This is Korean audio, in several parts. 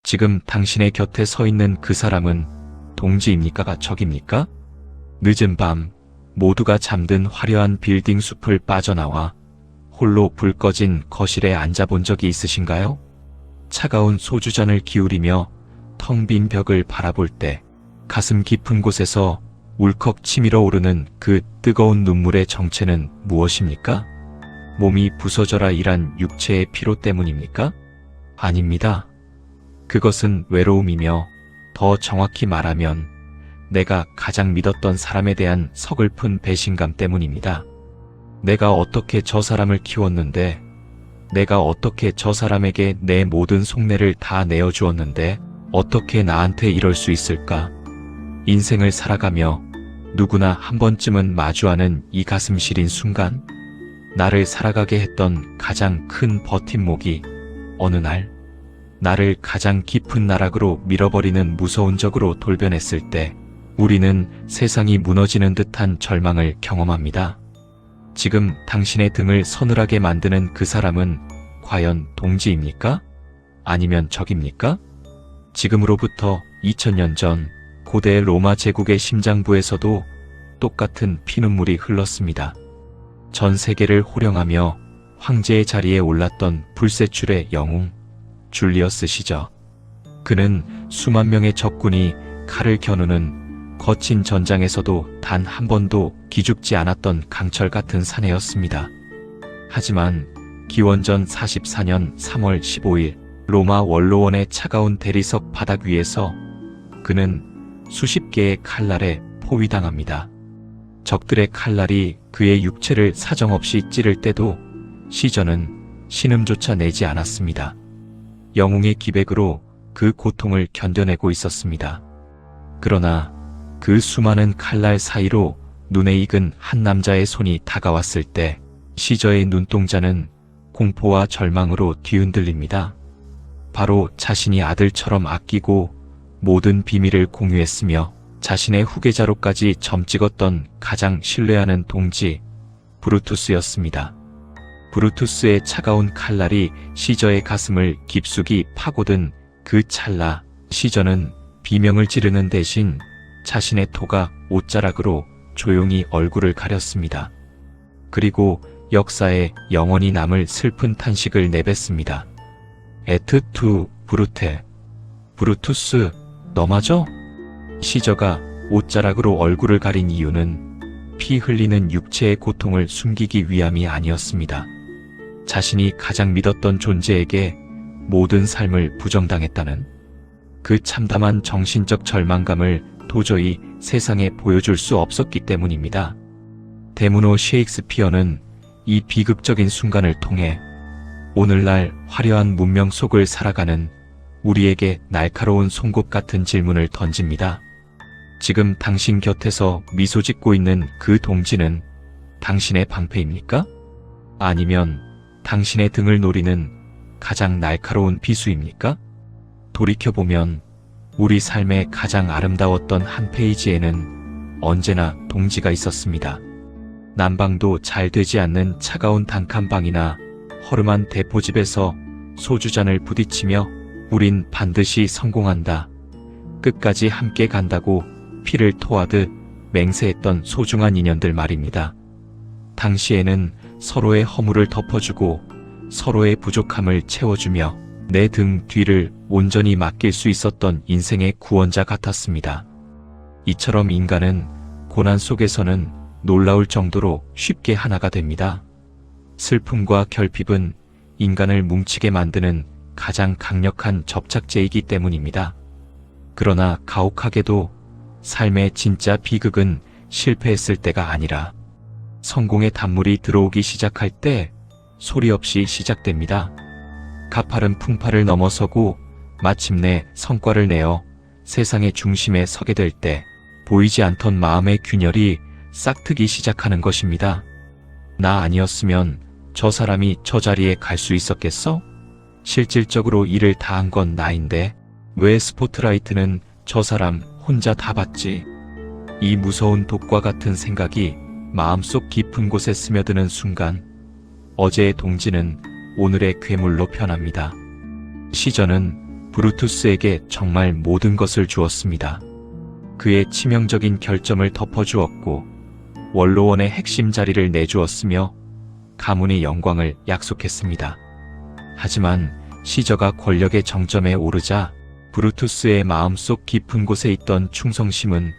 지금 당신의 곁에 서 있는 그 사람은 동지입니까? 적입니까? 늦은 밤 모두가 잠든 화려한 빌딩 숲을 빠져나와 홀로 불 꺼진 거실에 앉아본 적이 있으신가요? 차가운 소주잔을 기울이며 텅 빈 벽을 바라볼 때 가슴 깊은 곳에서 울컥 치밀어 오르는 그 뜨거운 눈물의 정체는 무엇입니까? 몸이 부서져라 일한 육체의 피로 때문입니까? 아닙니다. 그것은 외로움이며 더 정확히 말하면 내가 가장 믿었던 사람에 대한 서글픈 배신감 때문입니다. 내가 어떻게 저 사람을 키웠는데, 내가 어떻게 저 사람에게 내 모든 속내를 다 내어주었는데 어떻게 나한테 이럴 수 있을까? 인생을 살아가며 누구나 한 번쯤은 마주하는 이 가슴 시린 순간, 나를 살아가게 했던 가장 큰 버팀목이 어느 날 나를 가장 깊은 나락으로 밀어버리는 무서운 적으로 돌변했을 때 우리는 세상이 무너지는 듯한 절망을 경험합니다. 지금 당신의 등을 서늘하게 만드는 그 사람은 과연 동지입니까? 아니면 적입니까? 지금으로부터 2000년 전 고대 로마 제국의 심장부에서도 똑같은 피눈물이 흘렀습니다. 전 세계를 호령하며 황제의 자리에 올랐던 불세출의 영웅 줄리어스 시저. 그는 수만 명의 적군이 칼을 겨누는 거친 전장에서도 단 한 번도 기죽지 않았던 강철 같은 사내였습니다. 하지만 기원전 44년 3월 15일 로마 원로원의 차가운 대리석 바닥 위에서 그는 수십 개의 칼날에 포위당합니다. 적들의 칼날이 그의 육체를 사정없이 찌를 때도 시저는 신음조차 내지 않았습니다. 영웅의 기백으로 그 고통을 견뎌내고 있었습니다. 그러나 그 수많은 칼날 사이로 눈에 익은 한 남자의 손이 다가왔을 때 시저의 눈동자는 공포와 절망으로 뒤흔들립니다. 바로 자신이 아들처럼 아끼고 모든 비밀을 공유했으며 자신의 후계자로까지 점찍었던 가장 신뢰하는 동지 브루투스였습니다. 브루투스의 차가운 칼날이 시저의 가슴을 깊숙이 파고든 그 찰나 시저는 비명을 지르는 대신 자신의 토가 옷자락으로 조용히 얼굴을 가렸습니다. 그리고 역사에 영원히 남을 슬픈 탄식을 내뱉습니다. 에트 투 브루테. 브루투스, 너 맞아? 시저가 옷자락으로 얼굴을 가린 이유는 피 흘리는 육체의 고통을 숨기기 위함이 아니었습니다. 자신이 가장 믿었던 존재에게 모든 삶을 부정당했다는 그 참담한 정신적 절망감을 도저히 세상에 보여줄 수 없었기 때문입니다. 데무노 셰익스피어는 이 비극적인 순간을 통해 오늘날 화려한 문명 속을 살아가는 우리에게 날카로운 송곳 같은 질문을 던집니다. 지금 당신 곁에서 미소 짓고 있는 그 동지는 당신의 방패입니까? 아니면 당신의 등을 노리는 가장 날카로운 비수입니까? 돌이켜보면 우리 삶의 가장 아름다웠던 한 페이지에는 언제나 동지가 있었습니다. 난방도 잘 되지 않는 차가운 단칸방이나 허름한 대포집에서 소주잔을 부딪히며 우린 반드시 성공한다, 끝까지 함께 간다고 피를 토하듯 맹세했던 소중한 인연들 말입니다. 당시에는 서로의 허물을 덮어주고 서로의 부족함을 채워주며 내 등 뒤를 온전히 맡길 수 있었던 인생의 구원자 같았습니다. 이처럼 인간은 고난 속에서는 놀라울 정도로 쉽게 하나가 됩니다. 슬픔과 결핍은 인간을 뭉치게 만드는 가장 강력한 접착제이기 때문입니다. 그러나 가혹하게도 삶의 진짜 비극은 실패했을 때가 아니라 성공의 단물이 들어오기 시작할 때 소리 없이 시작됩니다. 가파른 풍파를 넘어서고 마침내 성과를 내어 세상의 중심에 서게 될 때 보이지 않던 마음의 균열이 싹트기 시작하는 것입니다. 나 아니었으면 저 사람이 저 자리에 갈 수 있었겠어? 실질적으로 일을 다 한 건 나인데 왜 스포트라이트는 저 사람 혼자 다 받지? 이 무서운 독과 같은 생각이 마음속 깊은 곳에 스며드는 순간 어제의 동지는 오늘의 괴물로 변합니다. 시저는 브루투스에게 정말 모든 것을 주었습니다. 그의 치명적인 결점을 덮어주었고 원로원의 핵심 자리를 내주었으며 가문의 영광을 약속했습니다. 하지만 시저가 권력의 정점에 오르자 브루투스의 마음속 깊은 곳에 있던 충성심은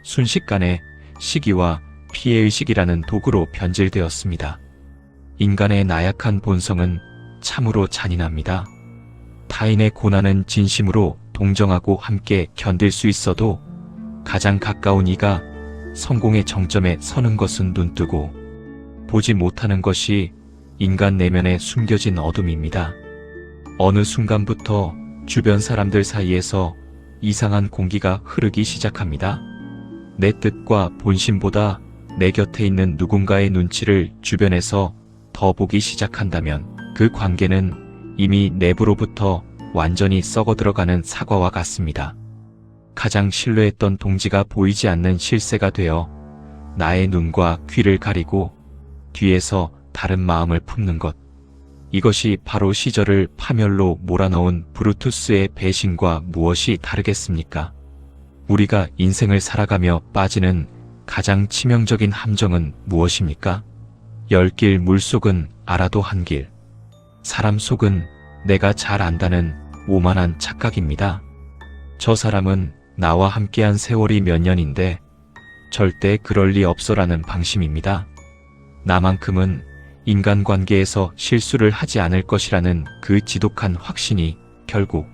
순식간에 시기와 피해의식이라는 도구로 변질되었습니다. 인간의 나약한 본성은 참으로 잔인합니다. 타인의 고난은 진심으로 동정하고 함께 견딜 수 있어도 가장 가까운 이가 성공의 정점에 서는 것은 눈뜨고 보지 못하는 것이 인간 내면에 숨겨진 어둠입니다. 어느 순간부터 주변 사람들 사이에서 이상한 공기가 흐르기 시작합니다. 내 뜻과 본심보다 내 곁에 있는 누군가의 눈치를 주변에서 더 보기 시작한다면 그 관계는 이미 내부로부터 완전히 썩어 들어가는 사과와 같습니다. 가장 신뢰했던 동지가 보이지 않는 실세가 되어 나의 눈과 귀를 가리고 뒤에서 다른 마음을 품는 것. 이것이 바로 시저를 파멸로 몰아넣은 브루투스의 배신과 무엇이 다르겠습니까? 우리가 인생을 살아가며 빠지는 가장 치명적인 함정은 무엇입니까? 10길 물속은 알아도 한 길. 사람 속은 내가 잘 안다는 오만한 착각입니다. 저 사람은 나와 함께한 세월이 몇 년인데 절대 그럴 리 없어라는 방심입니다. 나만큼은 인간관계에서 실수를 하지 않을 것이라는 그 지독한 확신이 결국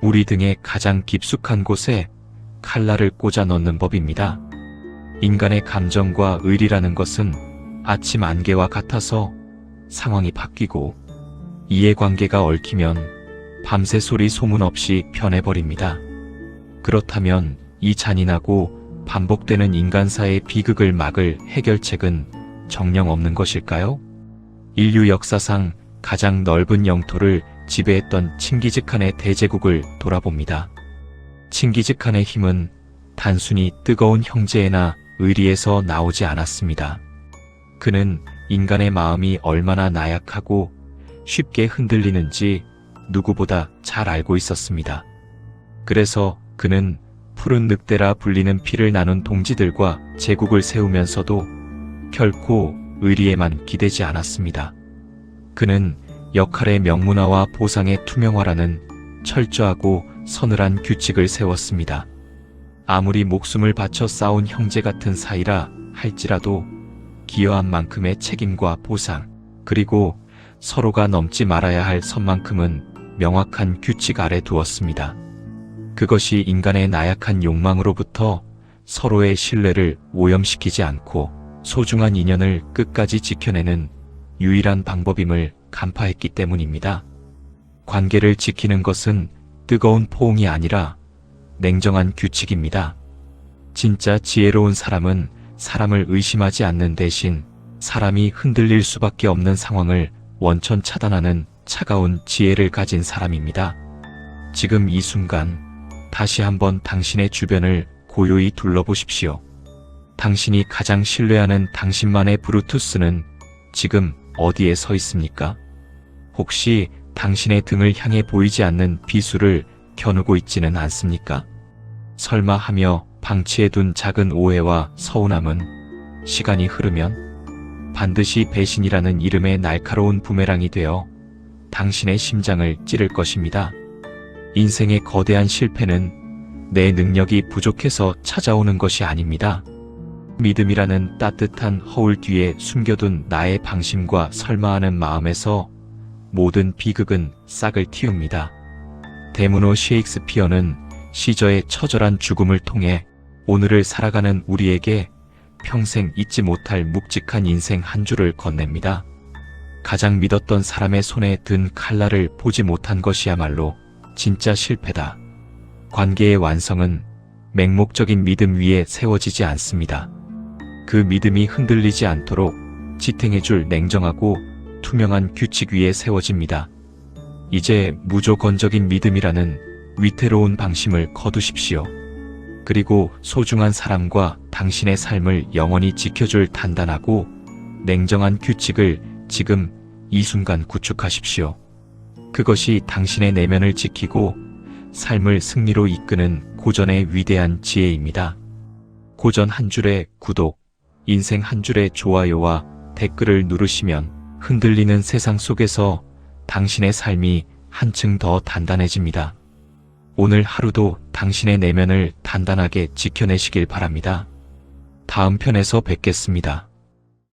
우리 등의 가장 깊숙한 곳에 칼날을 꽂아 넣는 법입니다. 인간의 감정과 의리라는 것은 아침 안개와 같아서 상황이 바뀌고 이해관계가 얽히면 밤새 소리 소문 없이 변해버립니다. 그렇다면 이 잔인하고 반복되는 인간사의 비극을 막을 해결책은 정녕 없는 것일까요? 인류 역사상 가장 넓은 영토를 지배했던 칭기즈칸의 대제국을 돌아봅니다. 칭기즈칸의 힘은 단순히 뜨거운 형제애나 의리에서 나오지 않았습니다. 그는 인간의 마음이 얼마나 나약하고 쉽게 흔들리는지 누구보다 잘 알고 있었습니다. 그래서 그는 푸른 늑대라 불리는 피를 나눈 동지들과 제국을 세우면서도 결코 의리에만 기대지 않았습니다. 그는 역할의 명문화와 보상의 투명화라는 철저하고 서늘한 규칙을 세웠습니다. 아무리 목숨을 바쳐 싸운 형제 같은 사이라 할지라도 기여한 만큼의 책임과 보상, 그리고 서로가 넘지 말아야 할 선만큼은 명확한 규칙 아래 두었습니다. 그것이 인간의 나약한 욕망으로부터 서로의 신뢰를 오염시키지 않고 소중한 인연을 끝까지 지켜내는 유일한 방법임을 간파했기 때문입니다. 관계를 지키는 것은 뜨거운 포옹이 아니라 냉정한 규칙입니다. 진짜 지혜로운 사람은 사람을 의심하지 않는 대신 사람이 흔들릴 수밖에 없는 상황을 원천 차단하는 차가운 지혜를 가진 사람입니다. 지금 이 순간 다시 한번 당신의 주변을 고요히 둘러보십시오. 당신이 가장 신뢰하는 당신만의 브루투스는 지금 어디에 서 있습니까? 혹시 당신의 등을 향해 보이지 않는 비수를 겨누고 있지는 않습니까? 설마 하며 방치해둔 작은 오해와 서운함은 시간이 흐르면 반드시 배신이라는 이름의 날카로운 부메랑이 되어 당신의 심장을 찌를 것입니다. 인생의 거대한 실패는 내 능력이 부족해서 찾아오는 것이 아닙니다. 믿음이라는 따뜻한 허울 뒤에 숨겨둔 나의 방심과 설마하는 마음에서 모든 비극은 싹을 틔웁니다. 데문호 셰익스피어는 시저의 처절한 죽음을 통해 오늘을 살아가는 우리에게 평생 잊지 못할 묵직한 인생 한 줄을 건넵니다. 가장 믿었던 사람의 손에 든 칼날을 보지 못한 것이야말로 진짜 실패다. 관계의 완성은 맹목적인 믿음 위에 세워지지 않습니다. 그 믿음이 흔들리지 않도록 지탱해줄 냉정하고 투명한 규칙 위에 세워집니다. 이제 무조건적인 믿음이라는 위태로운 방심을 거두십시오. 그리고 소중한 사람과 당신의 삶을 영원히 지켜줄 단단하고 냉정한 규칙을 지금 이 순간 구축하십시오. 그것이 당신의 내면을 지키고 삶을 승리로 이끄는 고전의 위대한 지혜입니다. 고전 한 줄의 구독, 인생 한 줄의 좋아요와 댓글을 누르시면 흔들리는 세상 속에서 당신의 삶이 한층 더 단단해집니다. 오늘 하루도 당신의 내면을 단단하게 지켜내시길 바랍니다. 다음 편에서 뵙겠습니다.